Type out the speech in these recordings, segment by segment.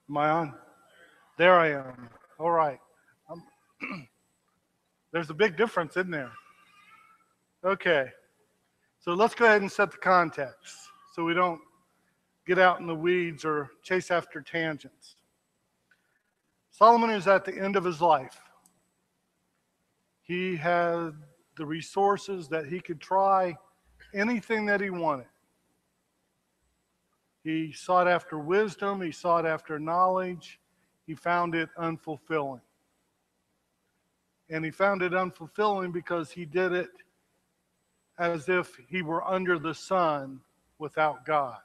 Am I on? There I am. All right. Um, there's a big difference, isn't there? Okay. So let's go ahead and set the context so we don't get out in the weeds or chase after tangents. Solomon is at the end of his life. He had the resources that he could try anything that he wanted. He sought after wisdom, he sought after knowledge, he found it unfulfilling. And he found it unfulfilling because he did it as if he were under the sun without God.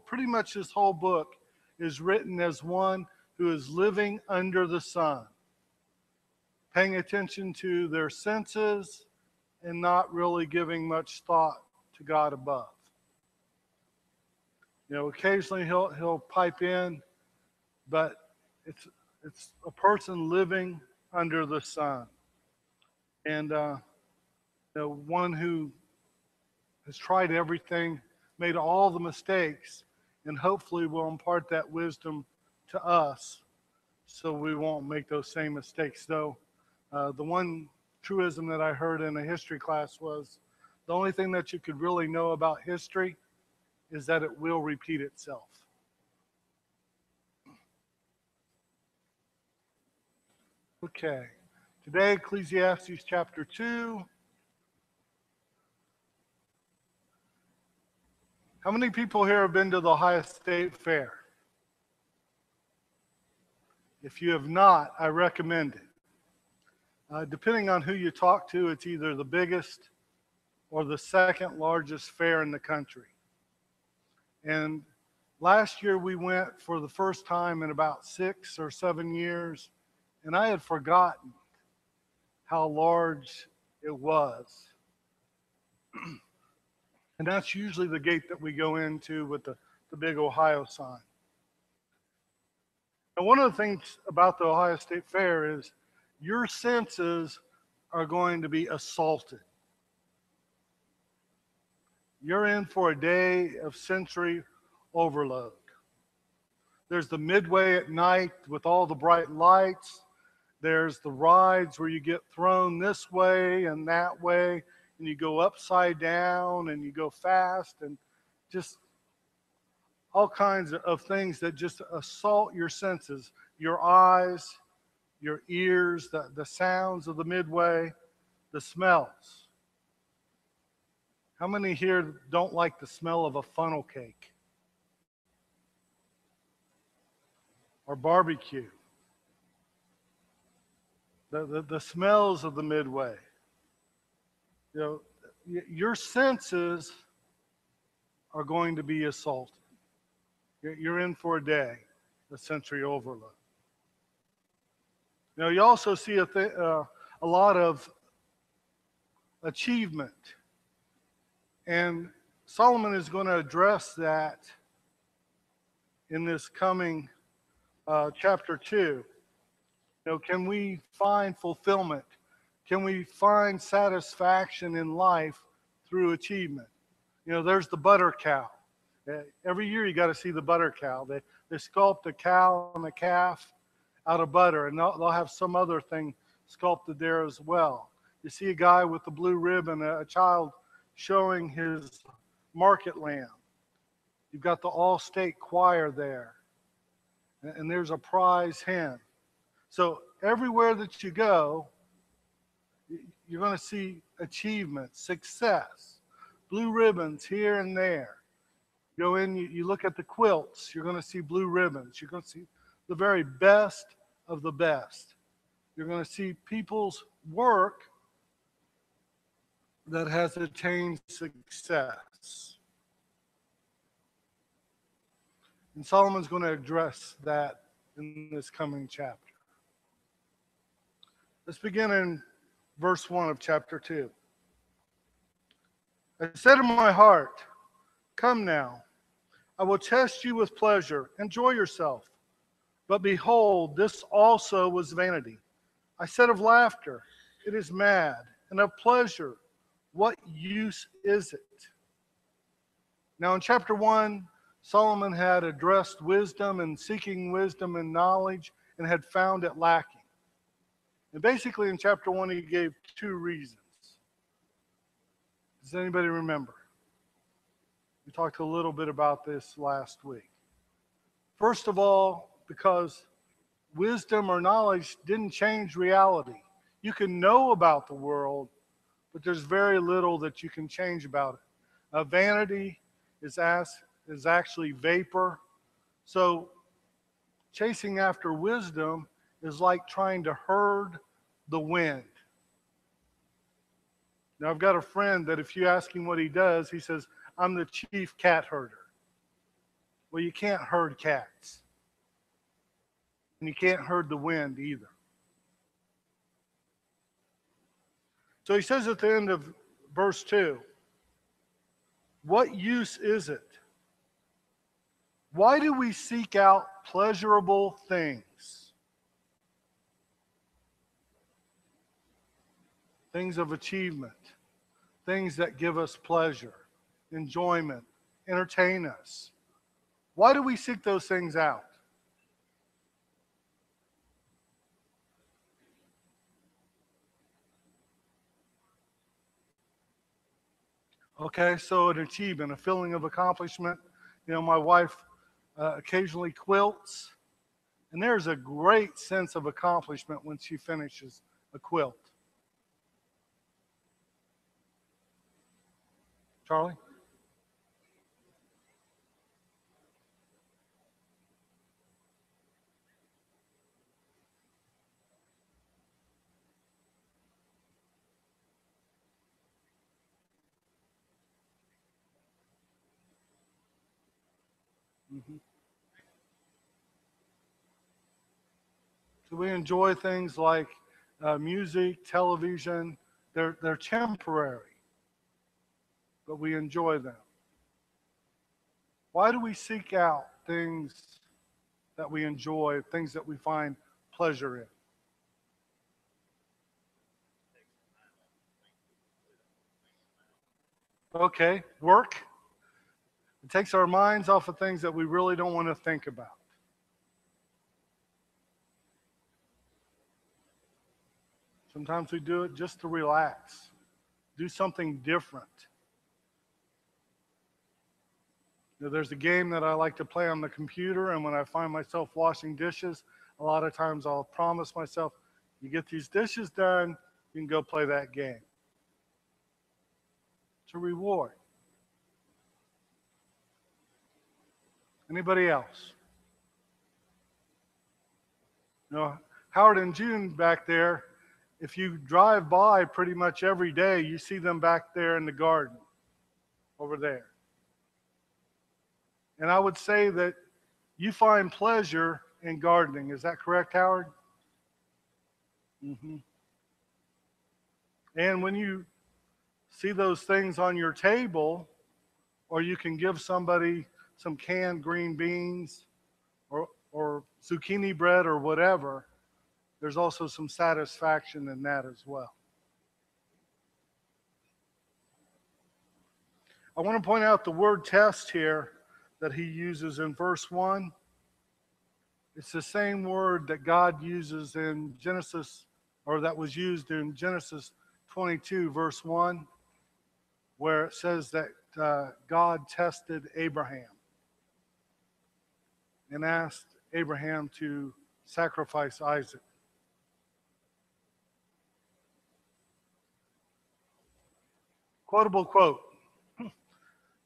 Pretty much this whole book is written as one who is living under the sun, paying attention to their senses and not really giving much thought to God above. Occasionally he'll pipe in, but it's a person living under the sun, and one who has tried everything, made all the mistakes, and hopefully will impart that wisdom to us, so we won't make those same mistakes. Though the one truism that I heard in a history class was the only thing that you could really know about history is that it will repeat itself. Okay, today Ecclesiastes chapter 2. How many people here have been to the Ohio State Fair? If you have not, I recommend it. Depending on who you talk to, it's either the biggest or the second largest fair in the country. And last year we went for the first time in about 6 or 7 years, and I had forgotten how large it was. And that's usually the gate that we go into with the big Ohio sign. And one of the things about the Ohio State Fair is your senses are going to be assaulted. You're in for a day of sensory overload. There's the midway at night with all the bright lights. There's the rides where you get thrown this way and that way, and you go upside down and you go fast, and just all kinds of things that just assault your senses, your eyes, your ears, the sounds of the midway, the smells. How many here don't like the smell of a funnel cake or barbecue? The smells of the midway. Your senses are going to be assaulted. You're in for a day of sensory overload. You also see a lot of achievement. And Solomon is going to address that in this coming chapter 2. Can we find fulfillment? Can we find satisfaction in life through achievement? There's the butter cow. Every year you got to see the butter cow. They sculpt a cow and a calf out of butter, and they'll have some other thing sculpted there as well. You see a guy with the blue ribbon, a child showing his market lamb. You've got the all-state choir there, and there's a prize hen. So everywhere that you go, you're going to see achievement, success, blue ribbons here and there. Go in, you look at the quilts, you're going to see blue ribbons. You're going to see the very best of the best. You're going to see people's work that has attained success. And Solomon's going to address that in this coming chapter. Let's begin in verse 1 of chapter 2. I said in my heart, come now, I will test you with pleasure. Enjoy yourself. But behold, this also was vanity. I said of laughter, it is mad, and of pleasure, what use is it? Now in chapter 1, Solomon had addressed wisdom and seeking wisdom and knowledge and had found it lacking. And basically in chapter 1, he gave 2 reasons. Does anybody remember? We talked a little bit about this last week. First of all, because wisdom or knowledge didn't change reality. You can know about the world, but there's very little that you can change about it. Vanity is actually vapor. So chasing after wisdom is like trying to herd the wind. Now, I've got a friend that if you ask him what he does, he says, I'm the chief cat herder. Well, you can't herd cats. And you can't herd the wind either. So he says at the end of verse 2, what use is it? Why do we seek out pleasurable things? Things of achievement, things that give us pleasure, enjoyment, entertain us. Why do we seek those things out? Okay, so an achievement, a feeling of accomplishment. You know, my wife occasionally quilts, and there's a great sense of accomplishment when she finishes a quilt. Charlie? Mm-hmm. So we enjoy things like music, television. They're temporary, but we enjoy them. Why do we seek out things that we enjoy, things that we find pleasure in? Okay, work. It takes our minds off of things that we really don't want to think about. Sometimes we do it just to relax, do something different. You know, there's a game that I like to play on the computer, and when I find myself washing dishes, a lot of times I'll promise myself, you get these dishes done, you can go play that game. It's a reward. Anybody else? You know, Howard and June back there, if you drive by pretty much every day, you see them back there in the garden over there. And I would say that you find pleasure in gardening. Is that correct, Howard? Mm-hmm. And when you see those things on your table, or you can give somebody some canned green beans or zucchini bread or whatever, there's also some satisfaction in that as well. I want to point out the word test here that he uses in verse 1. It's the same word that God uses in Genesis, or that was used in Genesis 22, verse 1, where it says that God tested Abraham and asked Abraham to sacrifice Isaac. Quotable quote.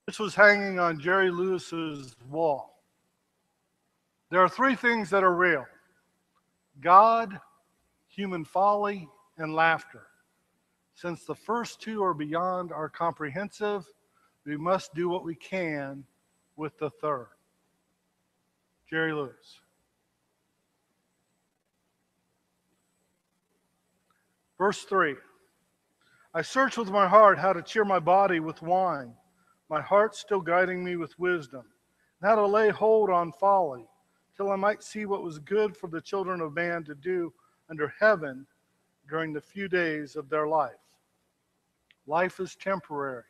This was hanging on Jerry Lewis's wall. There are 3 things that are real: God, human folly, and laughter. Since the first 2 are beyond our comprehensive, we must do what we can with the third. Jerry Lewis. Verse 3. I search with my heart how to cheer my body with wine, my heart still guiding me with wisdom, and how to lay hold on folly, till I might see what was good for the children of man to do under heaven during the few days of their life. Life is temporary.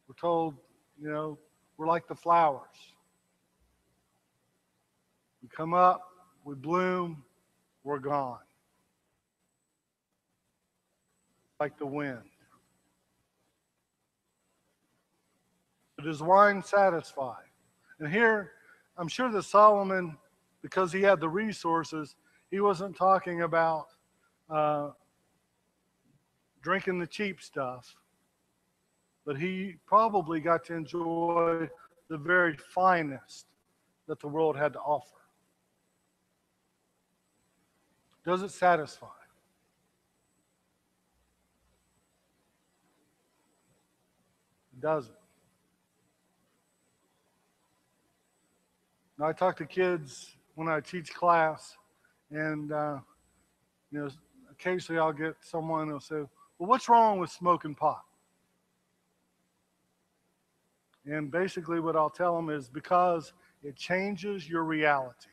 We're told, you know, We're like the flowers. We come up, we bloom, we're gone. Like the wind. Does wine satisfy? And here, I'm sure that Solomon, because he had the resources, he wasn't talking about uh, drinking the cheap stuff, but he probably got to enjoy the very finest that the world had to offer. Does it satisfy? It doesn't. Now, I talk to kids when I teach class, and occasionally I'll get someone who'll say, "Well, what's wrong with smoking pot?" And basically, what I'll tell them is because it changes your reality.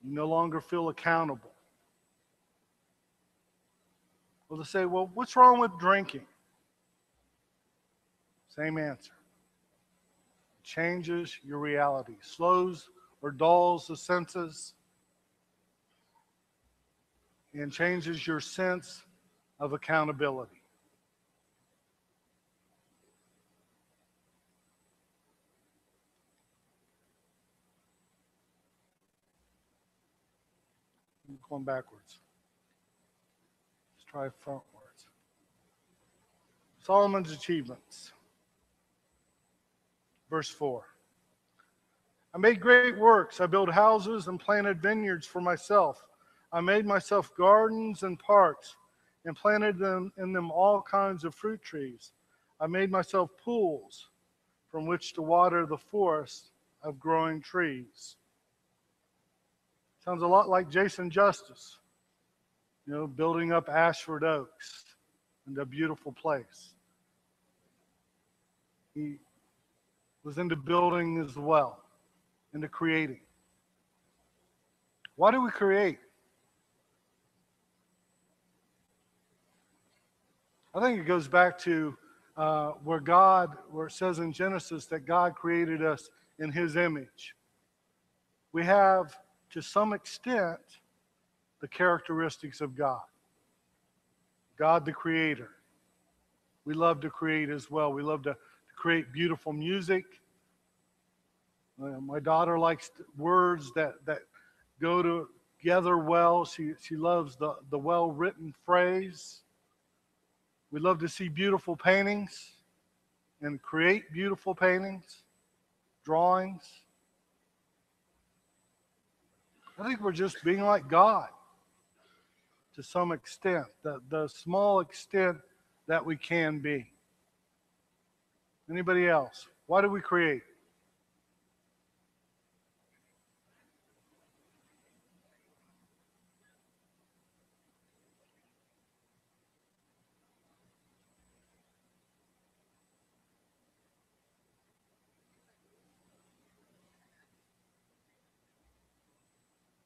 You no longer feel accountable. Well, they say, "Well, what's wrong with drinking?" Same answer. It changes your reality, slows or dulls the senses, and changes your sense of accountability. I'm going backwards. Let's try frontwards. Solomon's achievements. Verse 4. I made great works. I built houses and planted vineyards for myself. I made myself gardens and parks and planted in them all kinds of fruit trees. I made myself pools from which to water the forest of growing trees. Sounds a lot like Jason Justice, building up Ashford Oaks and a beautiful place. He was into building as well, into creating. Why do we create? I think it goes back to where it says in Genesis that God created us in His image. We have, to some extent, the characteristics of God. God the Creator. We love to create as well. We love to create beautiful music. My daughter likes words that go together well. She loves the well-written phrase. We love to see beautiful paintings and create beautiful paintings, drawings. I think we're just being like God to some extent, the small extent that we can be. Anybody else? Why do we create?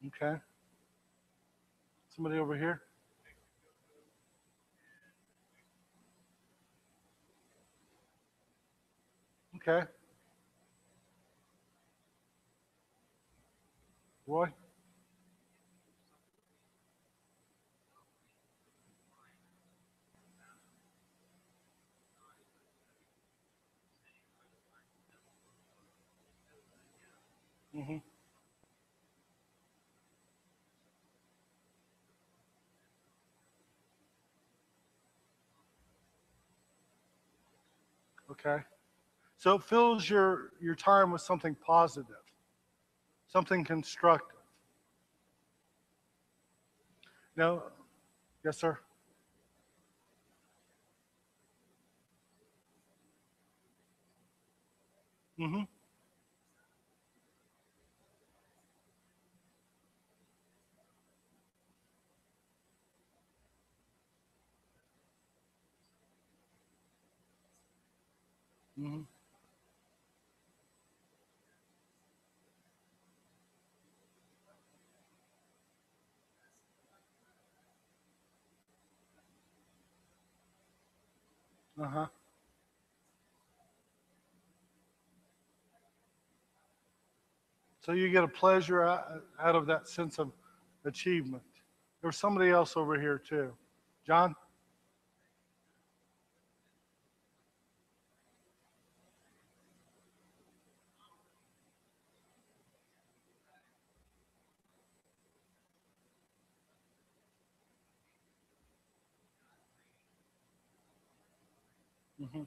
Okay. Somebody over here? Okay. Roy? Mm-hmm. Okay. So it fills your time with something positive, something constructive. No? Yes, sir? Mm-hmm. Mm-hmm. Uh-huh. So you get a pleasure out of that sense of achievement. There's somebody else over here too. John? Hmm.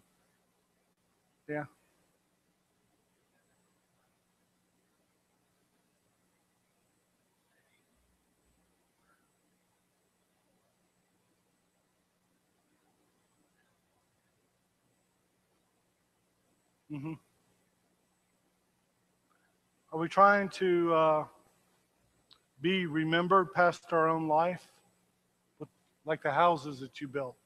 Yeah. Hmm. Are we trying to be remembered past our own life, with, like the houses that you built?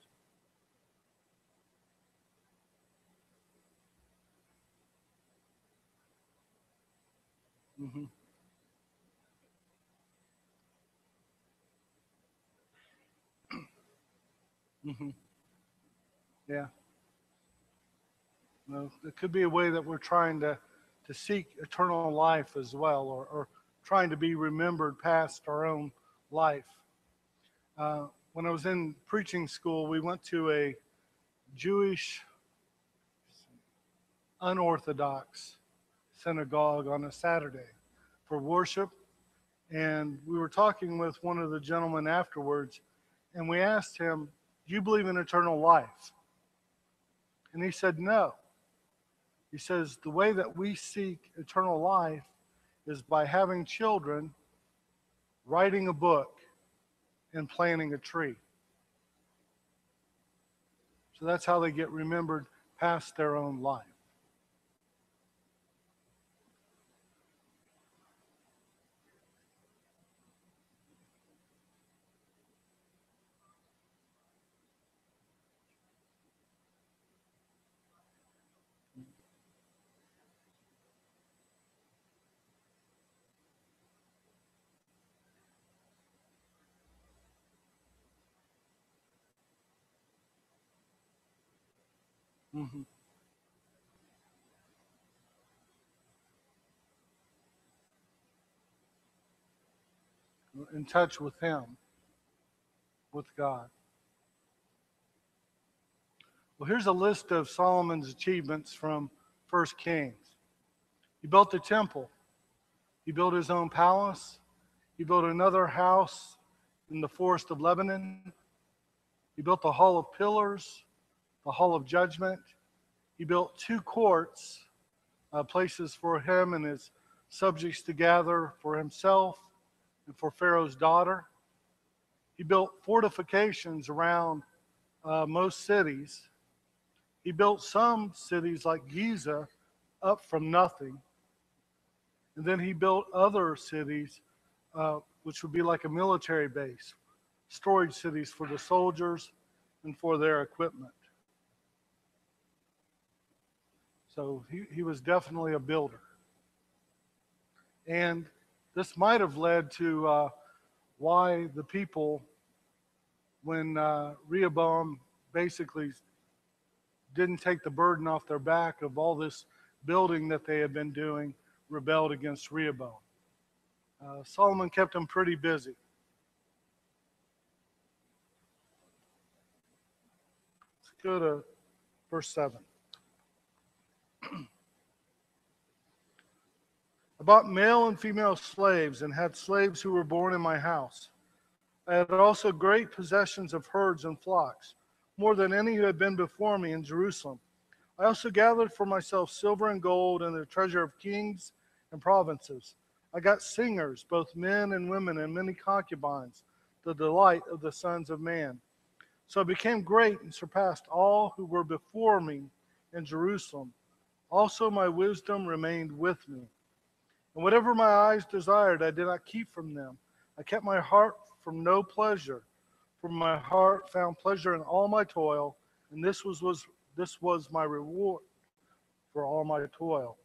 Hmm. Hmm. Yeah. No, it could be a way that we're trying to seek eternal life as well, or trying to be remembered past our own life. When I was in preaching school, we went to a Jewish unorthodox synagogue on a Saturday for worship. And we were talking with one of the gentlemen afterwards, and we asked him, "Do you believe in eternal life?" And he said, "No." He says, "The way that we seek eternal life is by having children, writing a book, and planting a tree." So that's how they get remembered past their own life. Hmm. In touch with Him, with God. Well, here's a list of Solomon's achievements from First Kings. He built the temple. He built his own palace. He built another house in the forest of Lebanon. He built the Hall of Pillars, the Hall of Judgment. He built two courts, places for him and his subjects to gather for himself and for Pharaoh's daughter. He built fortifications around most cities. He built some cities like Giza up from nothing. And then he built other cities, which would be like a military base, storage cities for the soldiers and for their equipment. So he was definitely a builder. And this might have led to why the people, when Rehoboam basically didn't take the burden off their back of all this building that they had been doing, rebelled against Rehoboam. Solomon kept them pretty busy. Let's go to verse 7. I bought male and female slaves and had slaves who were born in my house. I had also great possessions of herds and flocks, more than any who had been before me in Jerusalem. I also gathered for myself silver and gold and the treasure of kings and provinces. I got singers, both men and women, and many concubines, the delight of the sons of man. So I became great and surpassed all who were before me in Jerusalem. Also my wisdom remained with me. And whatever my eyes desired, I did not keep from them. I kept my heart from no pleasure, for my heart found pleasure in all my toil, and this was my reward for all my toil.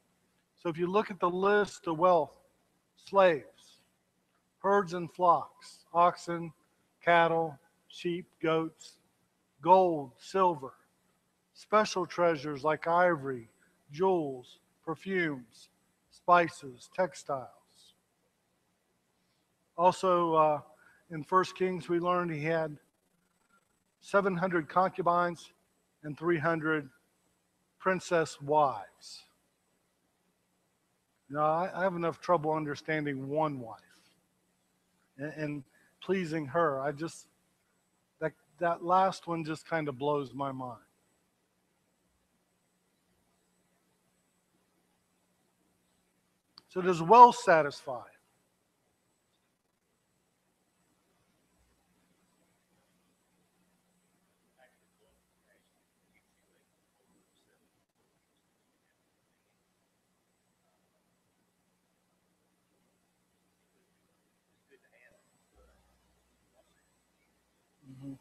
So if you look at the list of wealth, slaves, herds and flocks, oxen, cattle, sheep, goats, gold, silver, special treasures like ivory, jewels, perfumes, spices, textiles. Also, in 1 Kings, we learned he had 700 concubines and 300 princess wives. Now, I have enough trouble understanding one wife and pleasing her. That last one just kind of blows my mind. So does wealth satisfy? Mm-hmm.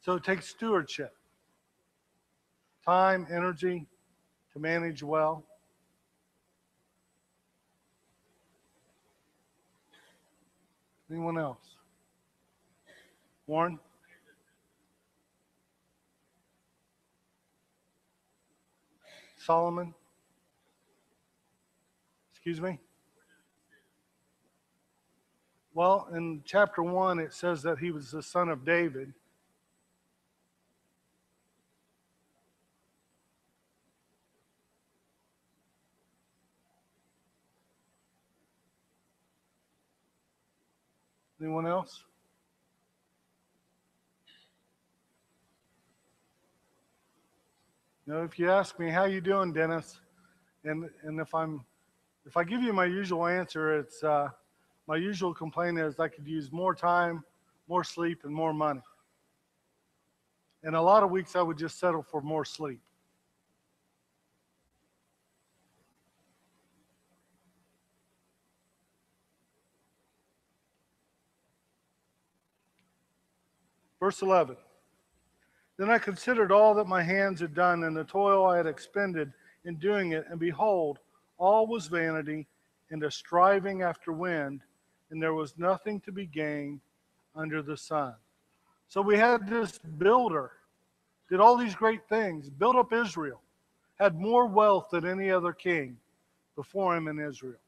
So it takes stewardship, time, energy to manage well. Anyone else? Warren? Solomon? Excuse me? Well, in chapter 1, it says that he was the son of David. Anyone else? If you ask me, how you doing, Dennis? And if I give you my usual answer, it's my usual complaint is I could use more time, more sleep, and more money. And a lot of weeks I would just settle for more sleep. Verse 11. Then I considered all that my hands had done and the toil I had expended in doing it, and behold, all was vanity and a striving after wind, and there was nothing to be gained under the sun. So we had this builder, did all these great things, built up Israel, had more wealth than any other king before him in Israel,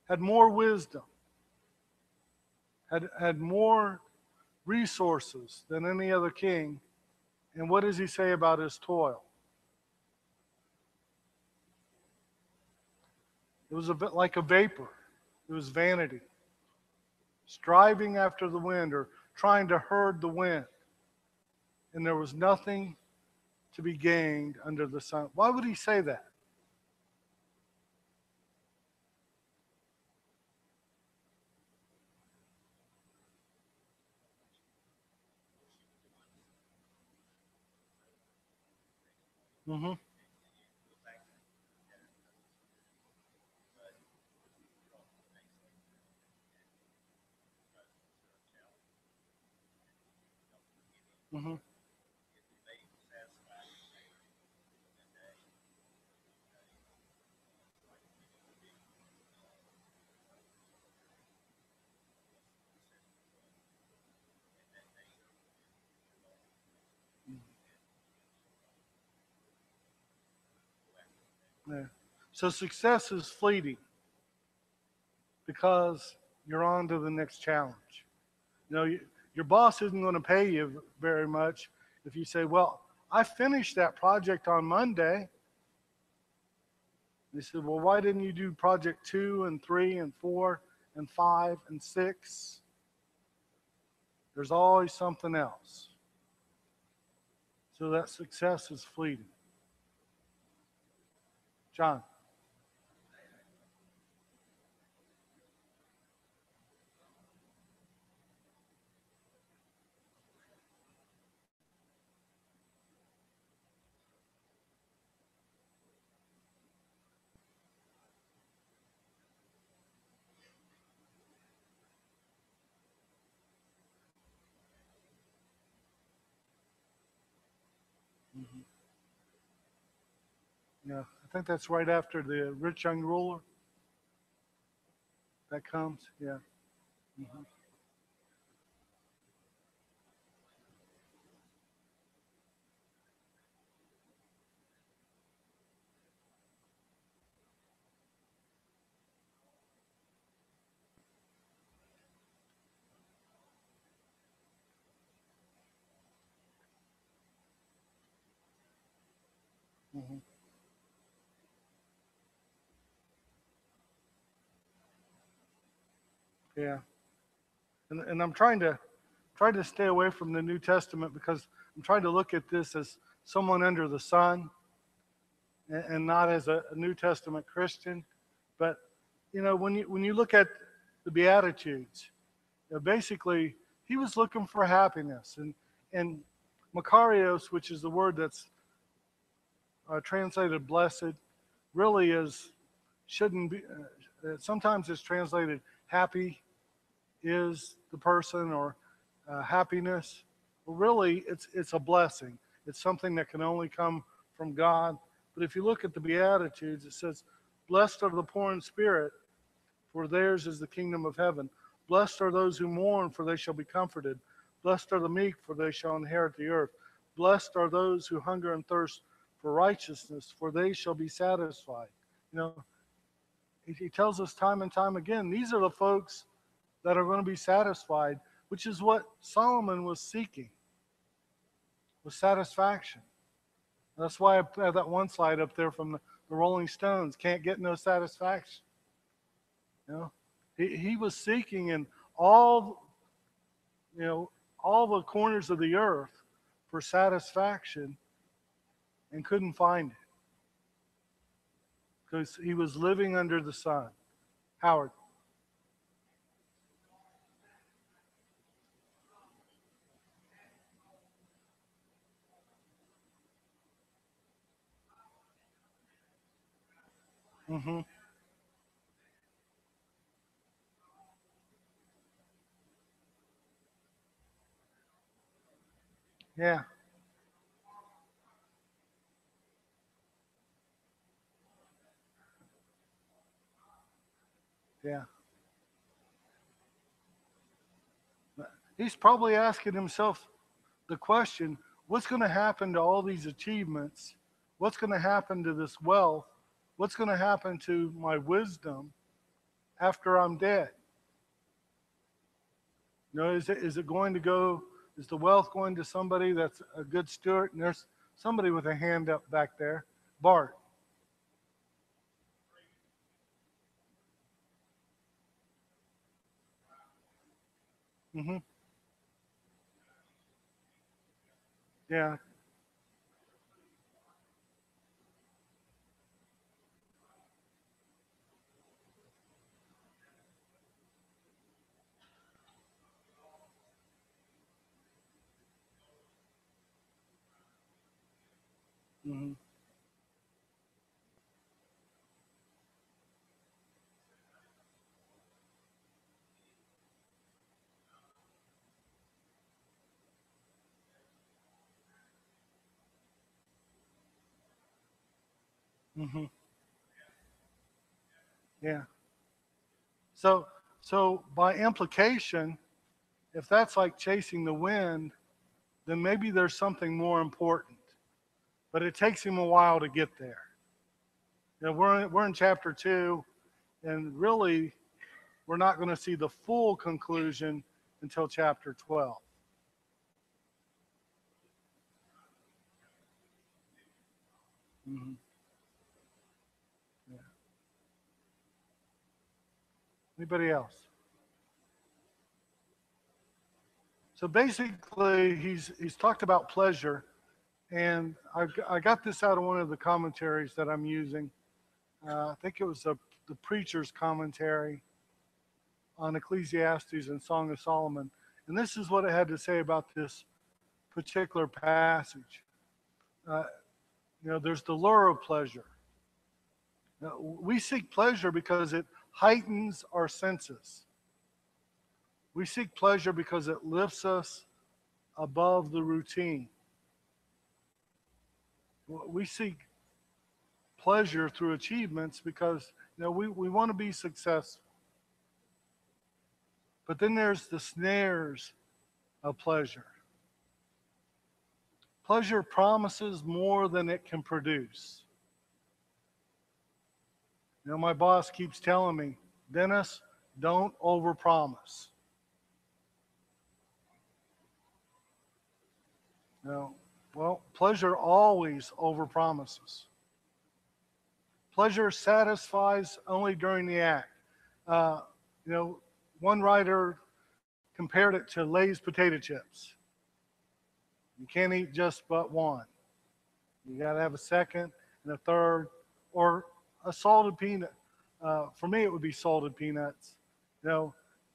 had more wisdom, had more resources than any other king. And what does he say about his toil? It was a bit like a vapor. It was vanity. Striving after the wind or trying to herd the wind. And there was nothing to be gained under the sun. Why would he say that? Mm-hmm. Mm-hmm. Yeah. So success is fleeting because you're on to the next challenge. Your boss isn't going to pay you very much if you say, well, I finished that project on Monday. They said, well, why didn't you do project 2 and 3 and 4 and 5 and 6? There's always something else. So that success is fleeting. John. Mm-hmm. Yeah, I think that's right after the rich young ruler that comes. Yeah. Mm-hmm. Mhm. Yeah. And I'm trying to stay away from the New Testament because I'm trying to look at this as someone under the sun and not as a New Testament Christian. But when you look at the Beatitudes, basically he was looking for happiness, and Makarios, which is the word that's translated blessed, really is shouldn't be. Sometimes it's translated happy is the person, or happiness. Well, really, it's a blessing. It's something that can only come from God. But if you look at the Beatitudes, it says, "Blessed are the poor in spirit, for theirs is the kingdom of heaven. Blessed are those who mourn, for they shall be comforted. Blessed are the meek, for they shall inherit the earth. Blessed are those who hunger and thirst for righteousness, for they shall be satisfied." You know, he tells us time and time again, these are the folks that are going to be satisfied, which is what Solomon was seeking, was satisfaction. That's why I have that one slide up there from the Rolling Stones, can't get no satisfaction. You know, he was seeking in all, all the corners of the earth for satisfaction and couldn't find it because he was living under the sun. Howard. Mm-hmm. Yeah. Yeah. He's probably asking himself the question, what's going to happen to all these achievements? What's going to happen to this wealth? What's going to happen to my wisdom after I'm dead? Is it going to go, is the wealth going to somebody that's a good steward? And there's somebody with a hand up back there. Bart. Mm-hmm. Yeah. Mm-hmm. Mm-hmm. Yeah. So, so by implication, if that's like chasing the wind, then maybe there's something more important. But it takes him a while to get there. We're in chapter 2, and really, we're not going to see the full conclusion until chapter 12. Mm-hmm. Yeah. Anybody else? So basically, he's talked about pleasure, and I got this out of one of the commentaries that I'm using. I think it was the preacher's commentary on Ecclesiastes and Song of Solomon, and this is what it had to say about this particular passage. Uh, there's the lure of pleasure. Now, we seek pleasure because it heightens our senses. We seek pleasure because it lifts us above the routine. We seek pleasure through achievements because we want to be successful. But then there's the snares of pleasure. Pleasure promises more than it can produce. My boss keeps telling me, Dennis, don't overpromise. You know, Well, pleasure always overpromises. Pleasure satisfies only during the act. Uh, you know, one writer compared it to Lay's potato chips. You can't eat just but one. You got to have a second and a third, or a salted peanut. For me, it would be salted peanuts. You know,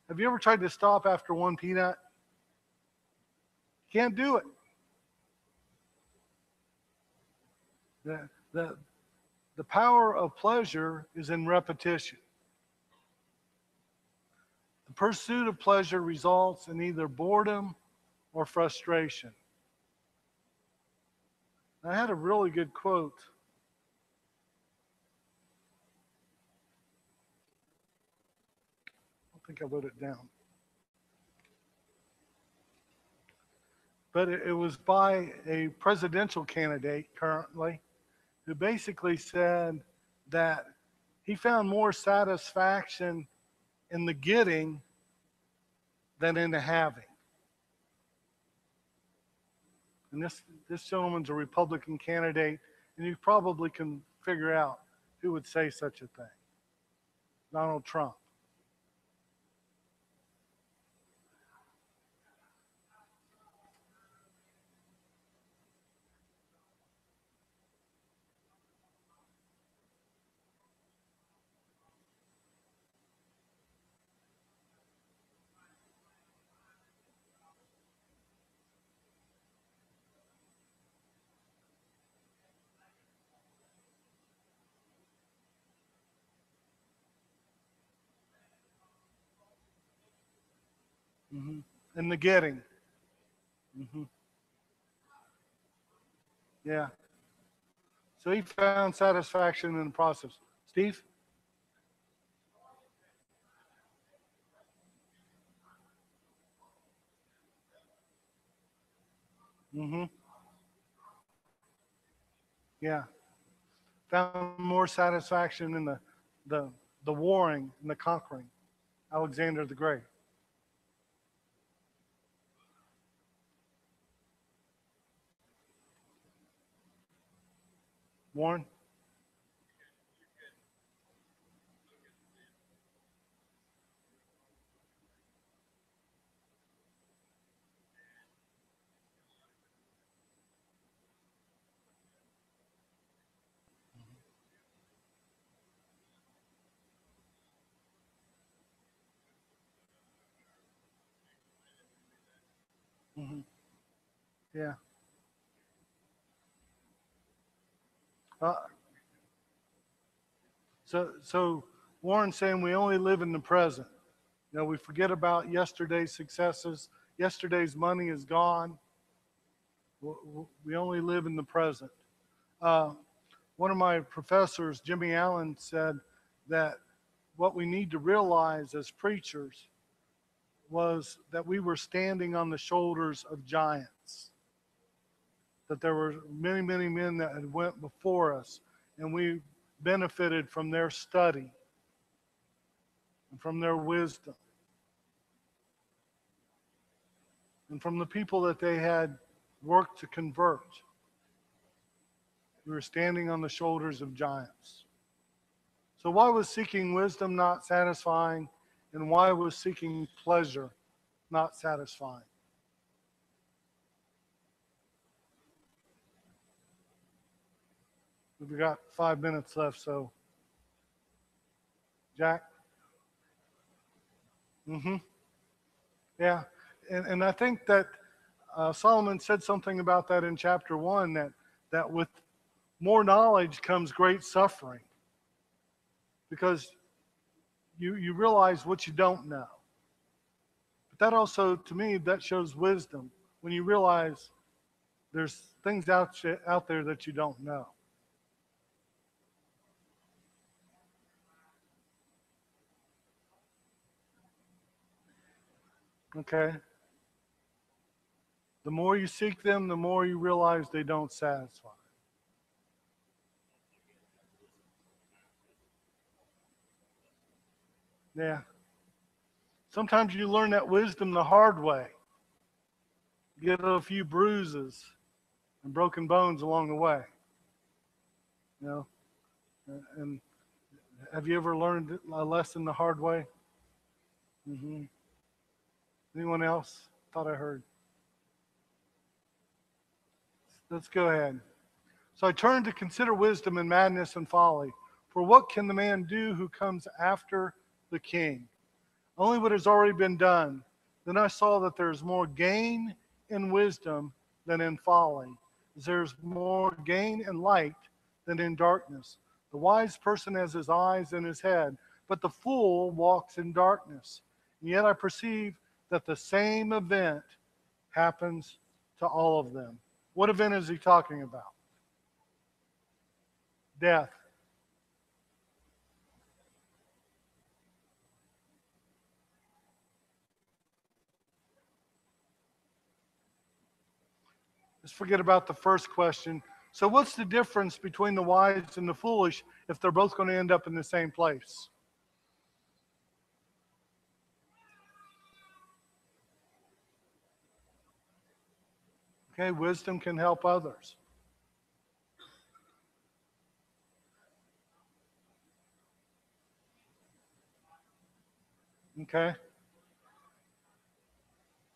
have you ever tried to stop after one peanut? You can't do it. The, the, the power of pleasure is in repetition. The pursuit of pleasure results in either boredom or frustration. I had a really good quote. I think I wrote it down. But it was by a presidential candidate currently who basically said that he found more satisfaction in the getting than in the having. And this gentleman's a Republican candidate, and you probably can figure out who would say such a thing. Donald Trump. Mm-hmm. And the getting. Mm-hmm. Yeah. So he found satisfaction in the process. Steve? Mm-hmm. Yeah. Found more satisfaction in the, the warring and the conquering. Alexander the Great. Warren? Mm-hmm. Yeah. Uh, so Warren's saying we only live in the present. You know, we forget about yesterday's successes. Yesterday's money is gone. We only live in the present. Uh, one of my professors, Jimmy Allen, said that what we need to realize as preachers was that we were standing on the shoulders of giants, that there were many, many men that had went before us, and we benefited from their study and from their wisdom and from the people that they had worked to convert. We were standing on the shoulders of giants. So why was seeking wisdom not satisfying, and why was seeking pleasure not satisfying? We've got 5 minutes left, so Jack? Mm-hmm. Yeah. And I think that Solomon said something about that in chapter 1, that with more knowledge comes great suffering, because you realize what you don't know. But that also, to me, that shows wisdom, when you realize there's things out there that you don't know. Okay? The more you seek them, the more you realize they don't satisfy. Yeah. Sometimes you learn that wisdom the hard way. Get a few bruises. and broken bones along the way. You know, and have you ever learned a lesson the hard way? Hmm. Anyone else? Thought I heard. Let's go ahead. So I turned to consider wisdom and madness and folly. For what can the man do who comes after the king? Only what has already been done. Then I saw that there is more gain in wisdom than in folly. There's more gain in light than in darkness. The wise person has his eyes in his head, but the fool walks in darkness. And yet I perceive that the same event happens to all of them. What event is he talking about? Death. Let's forget about the first question. So, what's the difference between the wise and the foolish if they're both going to end up in the same place? Okay, wisdom can help others. Okay?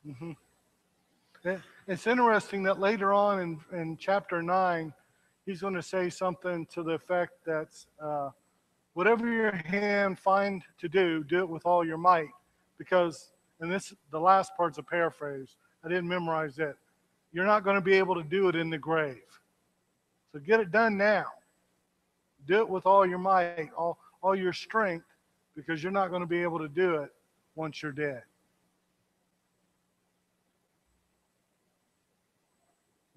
Hmm. It's interesting that later on in chapter 9, he's going to say something to the effect that whatever your hand find to do it with all your might. Because, and this, the last part's a paraphrase. I didn't memorize it. You're not going to be able to do it in the grave. So get it done now. Do it with all your might, all your strength, because you're not going to be able to do it once you're dead.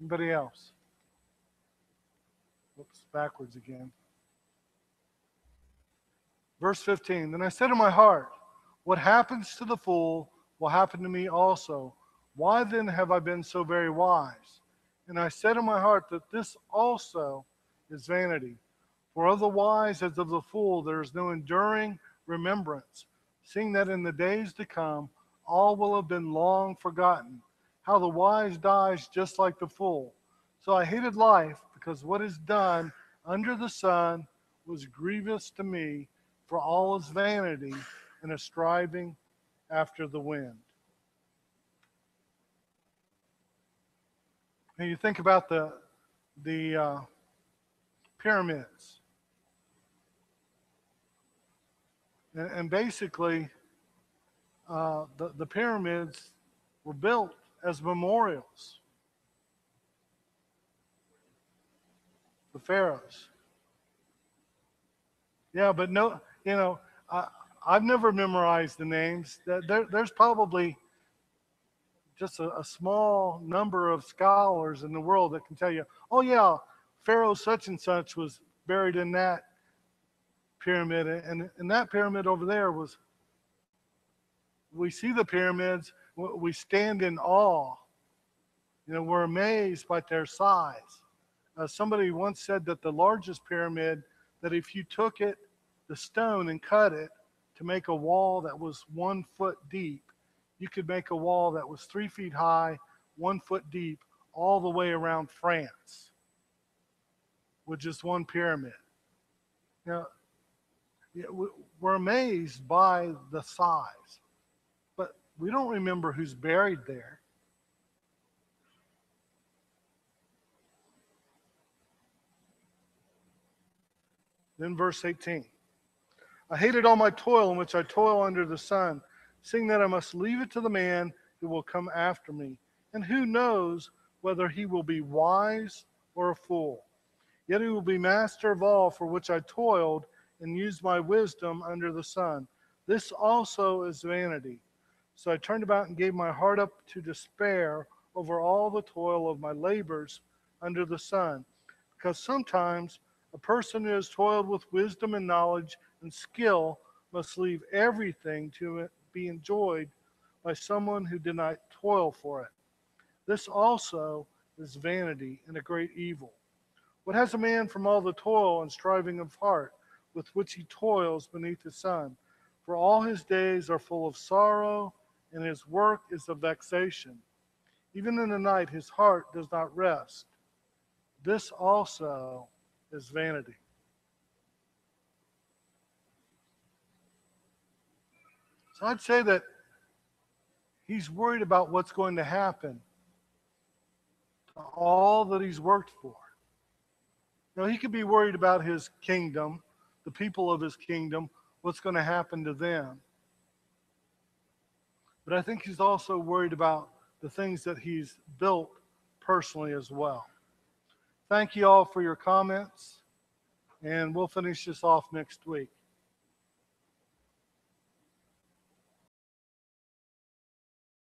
Anybody else? Whoops, backwards again. Verse 15, then I said in my heart, what happens to the fool will happen to me also. Why then have I been so very wise? And I said in my heart that this also is vanity. For of the wise as of the fool there is no enduring remembrance, seeing that in the days to come all will have been long forgotten. How the wise dies just like the fool. So I hated life because what is done under the sun was grievous to me, for all is vanity and a striving after the wind. And you think about the pyramids, and basically the pyramids were built as memorials. The pharaohs. Yeah, but no, I've never memorized the names. There's probably just a small number of scholars in the world that can tell you, oh yeah, Pharaoh such and such was buried in that pyramid, and that pyramid over there was. We see the pyramids, we stand in awe. We're amazed by their size. Somebody once said that the largest pyramid, that if you took it, the stone, and cut it to make a wall that was 1 foot deep, you could make a wall that was 3 feet high, 1 foot deep, all the way around France with just one pyramid. Now, we're amazed by the size, but we don't remember who's buried there. Then verse 18. I hated all my toil in which I toil under the sun, seeing that I must leave it to the man who will come after me. And who knows whether he will be wise or a fool? Yet he will be master of all for which I toiled and used my wisdom under the sun. This also is vanity. So I turned about and gave my heart up to despair over all the toil of my labors under the sun. Because sometimes a person who has toiled with wisdom and knowledge and skill must leave everything to be enjoyed by someone who did not toil for it. This also is vanity and a great evil. What has a man from all the toil and striving of heart with which he toils beneath the sun? For all his days are full of sorrow, and his work is a vexation. Even in the night his heart does not rest. this also is vanity. So I'd say that he's worried about what's going to happen to all that he's worked for. You know, he could be worried about his kingdom, the people of his kingdom, what's going to happen to them. But I think he's also worried about the things that he's built personally as well. Thank you all for your comments, and we'll finish this off next week.